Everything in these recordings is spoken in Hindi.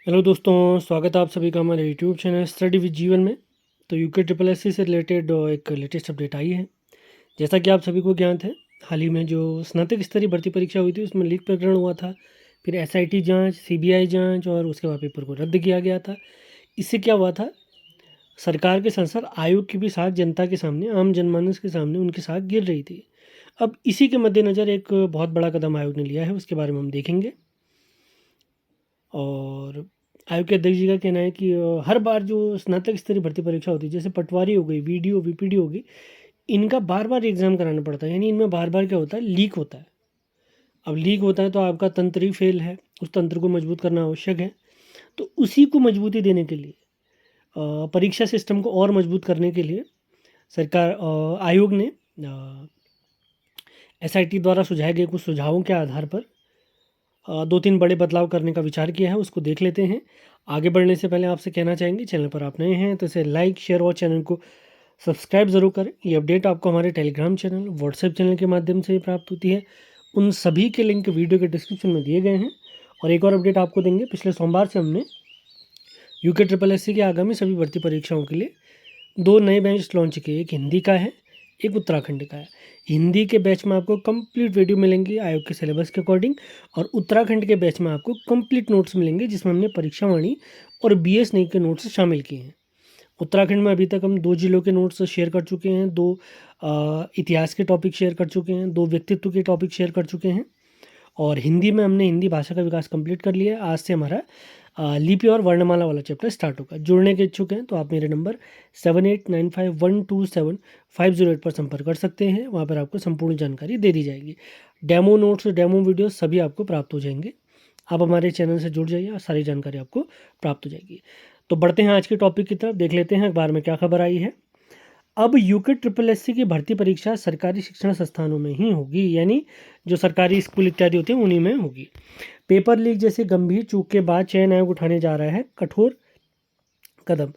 हेलो दोस्तों, स्वागत है आप सभी का हमारे यूट्यूब चैनल स्टडी विद जीवन में। तो यूके ट्रिपल एस सी से रिलेटेड एक लेटेस्ट अपडेट आई है। जैसा कि आप सभी को ज्ञात है, हाल ही में जो स्नातक स्तरीय भर्ती परीक्षा हुई थी उसमें लीक प्रकरण हुआ था। फिर एसआईटी जांच, सीबीआई जांच और उसके बाद पेपर को रद्द किया गया था। इससे क्या हुआ था, सरकार के साथ साथ आयोग की भी साख जनता के सामने, आम जनमानस के सामने उनकी साख गिर रही थी। अब इसी के मद्देनज़र एक बहुत बड़ा कदम आयोग ने लिया है, उसके बारे में हम देखेंगे। और आयोग के अध्यक्ष जी का कहना है कि हर बार जो स्नातक स्तरीय भर्ती परीक्षा होती है, जैसे पटवारी हो गई, वीडियो वीपीडी हो गई, इनका बार बार एग्ज़ाम कराना पड़ता है। यानी इनमें बार बार क्या होता है, लीक होता है। अब लीक होता है तो आपका तंत्र ही फेल है, उस तंत्र को मजबूत करना आवश्यक है। तो उसी को मजबूती देने के लिए, परीक्षा सिस्टम को और मजबूत करने के लिए सरकार आयोग ने एसआईटी द्वारा सुझाए गए कुछ सुझावों के आधार पर दो तीन बड़े बदलाव करने का विचार किया है। उसको देख लेते हैं। आगे बढ़ने से पहले आपसे कहना चाहेंगे, चैनल पर आप नए हैं तो इसे लाइक, शेयर और चैनल को सब्सक्राइब ज़रूर करें। ये अपडेट आपको हमारे टेलीग्राम चैनल, व्हाट्सएप चैनल के माध्यम से प्राप्त होती है। उन सभी के लिंक वीडियो के डिस्क्रिप्शन में दिए गए हैं। और एक और अपडेट आपको देंगे, पिछले सोमवार से हमने यूके ट्रिपल एस सी की आगामी सभी भर्ती परीक्षाओं के लिए दो नए बैच लॉन्च किए। एक हिंदी का है, एक उत्तराखंड का है। हिंदी के बैच में आपको कंप्लीट वीडियो मिलेंगी आयोग के सिलेबस के अकॉर्डिंग, और उत्तराखंड के बैच में आपको कंप्लीट नोट्स मिलेंगे जिसमें हमने परीक्षावाणी और बीएस नई के नोट्स शामिल किए हैं। उत्तराखंड में अभी तक हम 2 जिलों के नोट्स शेयर कर चुके हैं, 2 इतिहास के टॉपिक शेयर कर चुके हैं, 2 व्यक्तित्व के टॉपिक शेयर कर चुके हैं। और हिंदी में हमने हिंदी भाषा का विकास कंप्लीट कर लिया है। आज से हमारा लिपि और वर्णमाला वाला चैप्टर स्टार्ट होगा। जुड़ने के इच्छुक हैं तो आप मेरे नंबर 7895127508 पर संपर्क कर सकते हैं। वहाँ पर आपको संपूर्ण जानकारी दे दी जाएगी। डेमो नोट्स, डेमो वीडियो सभी आपको प्राप्त हो जाएंगे। आप हमारे चैनल से जुड़ जाइए और सारी जानकारी आपको प्राप्त हो जाएगी। तो बढ़ते हैं आज के टॉपिक की तरफ, देख लेते हैं अखबार में क्या खबर आई है। अब यूके ट्रिपल एस सी की भर्ती परीक्षा सरकारी शिक्षण संस्थानों में ही होगी, यानी जो सरकारी स्कूल इत्यादि होते हैं उन्हीं में होगी। पेपर लीक जैसे गंभीर चूक के बाद चयन आयोग उठाने जा रहा है कठोर कदम।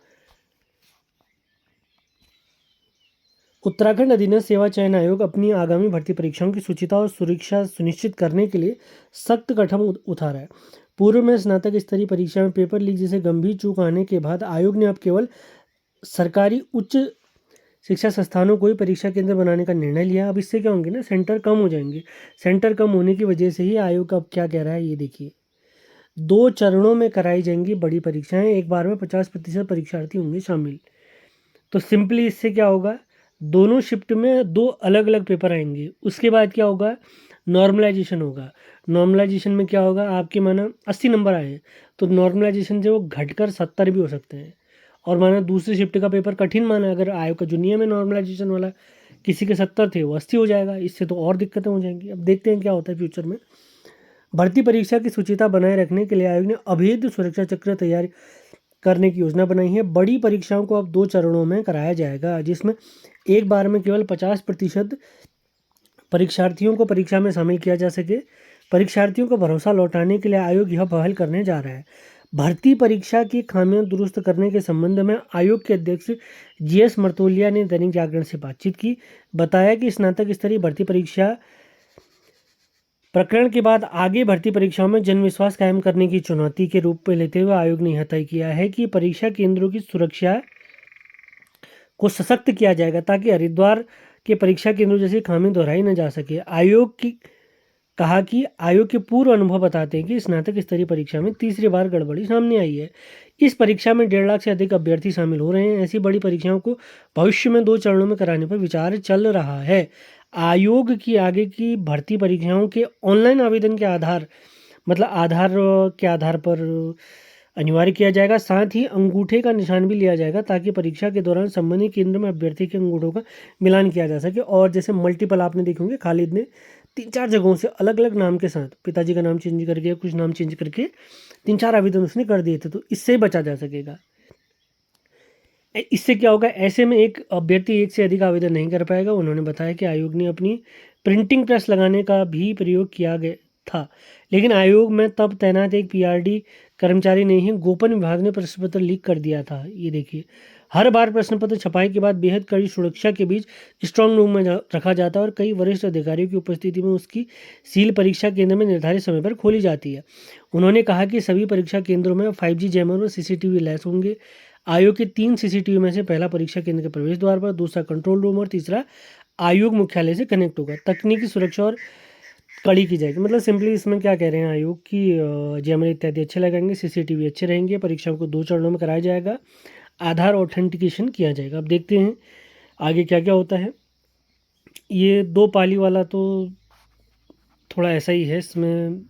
उत्तराखंड अधीनस्थ सेवा चयन आयोग अपनी आगामी भर्ती परीक्षाओं की शुचिता और सुरक्षा सुनिश्चित करने के लिए सख्त कदम उठा रहा है। पूर्व में स्नातक स्तरीय परीक्षा में पेपर लीक जैसे गंभीर चूक आने के बाद आयोग ने अब केवल सरकारी उच्च शिक्षा संस्थानों को ही परीक्षा केंद्र बनाने का निर्णय लिया। अब इससे क्या होंगे ना, सेंटर कम हो जाएंगे। सेंटर कम होने की वजह से ही आयोग अब क्या कह रहा है, ये देखिए। 2 चरणों में कराई जाएंगी बड़ी परीक्षाएं, एक बार में 50% परीक्षार्थी होंगे शामिल। तो सिंपली इससे क्या होगा, दोनों शिफ्ट में 2 अलग अलग पेपर आएंगे। उसके बाद क्या होगा, नॉर्मलाइजेशन होगा। नॉर्मलाइजेशन में क्या होगा, आपके माना 80 नंबर आए हैं तो नॉर्मलाइजेशन से वो घटकर 70 भी हो सकते हैं। और माना दूसरी शिफ्ट का पेपर कठिन माना, अगर आयोग का जो नियम है नॉर्मलाइजेशन वाला, किसी के 70 थे वो 80 हो जाएगा। इससे तो और दिक्कतें हो जाएंगी। अब देखते हैं क्या होता है फ्यूचर में। भर्ती परीक्षा की शुचिता बनाए रखने के लिए आयोग ने अभेद्य सुरक्षा चक्र तैयार करने की योजना बनाई है। बड़ी परीक्षाओं को अब 2 चरणों में कराया जाएगा, जिसमें एक बार में केवल 50% परीक्षार्थियों को परीक्षा में शामिल किया जा सके। परीक्षार्थियों को भरोसा लौटाने के लिए आयोग यह पहल करने जा रहा है। भर्ती परीक्षा की खामियां दुरुस्त करने के संबंध में आयोग के अध्यक्ष जीएस मर्तोलिया ने दैनिक जागरण से बातचीत की। बताया कि स्नातक स्तरीय भर्ती परीक्षा प्रकरण के बाद आगे भर्ती परीक्षाओं में जनविश्वास कायम करने की चुनौती के रूप में लेते हुए आयोग ने यह तय किया है कि परीक्षा केंद्रों की सुरक्षा को सशक्त किया जाएगा ताकि हरिद्वार के परीक्षा केंद्रों जैसी खामी दोहराई न जा सके। आयोग की कहा कि आयोग के पूर्व अनुभव बताते हैं कि स्नातक स्तरीय परीक्षा में तीसरी बार गड़बड़ी सामने आई है। इस परीक्षा में 1.5 लाख से अधिक अभ्यर्थी शामिल हो रहे हैं। ऐसी बड़ी परीक्षाओं को भविष्य में 2 चरणों में कराने पर विचार चल रहा है। आयोग की आगे की भर्ती परीक्षाओं के ऑनलाइन आवेदन के आधार, मतलब आधार के आधार पर अनिवार्य किया जाएगा। साथ ही अंगूठे का निशान भी लिया जाएगा ताकि परीक्षा के दौरान संबंधित केंद्र में अभ्यर्थी के अंगूठों का मिलान किया जा सके। और जैसे मल्टीपल आपने देखे होंगे, खालिद ने 3-4 जगहों से अलग अलग नाम के साथ, पिताजी का नाम चेंज करके, कुछ नाम चेंज करके 3-4 आवेदन उसने कर दिए थे, तो इससे बचा जा सकेगा। इससे क्या होगा, ऐसे में एक अभ्यर्थी एक से अधिक आवेदन नहीं कर पाएगा। उन्होंने बताया कि आयोग ने अपनी प्रिंटिंग प्रेस लगाने का भी प्रयोग किया गया था, लेकिन आयोग में तब तैनात एक पीआरडी कर्मचारी ने ही गोपन विभाग ने प्रश्न पत्र लीक कर दिया था। ये देखिए, हर बार प्रश्न पत्र छपाई के बाद बेहद कड़ी सुरक्षा के बीच स्ट्रांग रूम में रखा जाता है और कई वरिष्ठ अधिकारियों की उपस्थिति में उसकी सील परीक्षा केंद्र में निर्धारित समय पर खोली जाती है। उन्होंने कहा कि सभी परीक्षा केंद्रों में 5G जैमर और CCTV लैस होंगे। आयोग के 3 CCTV में से पहला परीक्षा केंद्र के प्रवेश द्वार पर, दूसरा कंट्रोल रूम और तीसरा आयोग मुख्यालय से कनेक्ट होगा। तकनीकी सुरक्षा और कड़ी की जाएगी। मतलब सिंपली इसमें क्या कह रहे हैं आयोग की जैमर इत्यादि अच्छे लगाएंगे, CCTV अच्छे रहेंगे, परीक्षाओं को 2 चरणों में कराया जाएगा, आधार ऑथेंटिकेशन किया जाएगा। अब देखते हैं आगे क्या क्या होता है। ये 2 पाली वाला तो थोड़ा ऐसा ही है, इसमें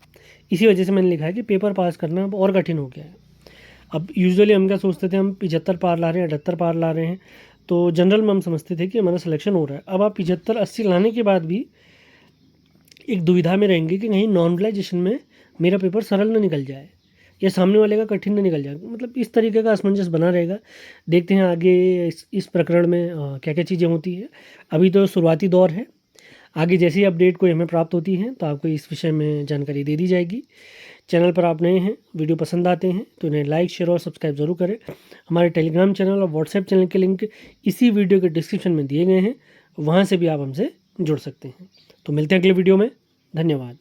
इसी वजह से मैंने लिखा है कि पेपर पास करना अब और कठिन हो गया है। अब यूजुअली हम क्या सोचते थे, हम 75 पार ला रहे हैं, 78 पार ला रहे हैं, तो जनरल में हम समझते थे कि हमारा सिलेक्शन हो रहा है। अब आप 75-80 लाने के बाद भी एक दुविधा में रहेंगे कि कहीं नॉर्मलाइजेशन में मेरा पेपर सरल ना निकल जाए या सामने वाले का कठिन ना निकल जाए। मतलब इस तरीके का असमंजस बना रहेगा। देखते हैं आगे इस प्रकरण में क्या क्या चीज़ें होती हैं। अभी तो शुरुआती दौर है, आगे जैसी अपडेट कोई हमें प्राप्त होती है तो आपको इस विषय में जानकारी दे दी जाएगी। चैनल पर आप नए हैं, वीडियो पसंद आते हैं तो इन्हें लाइक, शेयर और सब्सक्राइब ज़रूर करें। हमारे टेलीग्राम चैनल और व्हाट्सएप चैनल के लिंक इसी वीडियो के डिस्क्रिप्शन में दिए गए हैं, वहाँ से भी आप हमसे जुड़ सकते हैं। तो मिलते हैं अगले वीडियो में। धन्यवाद।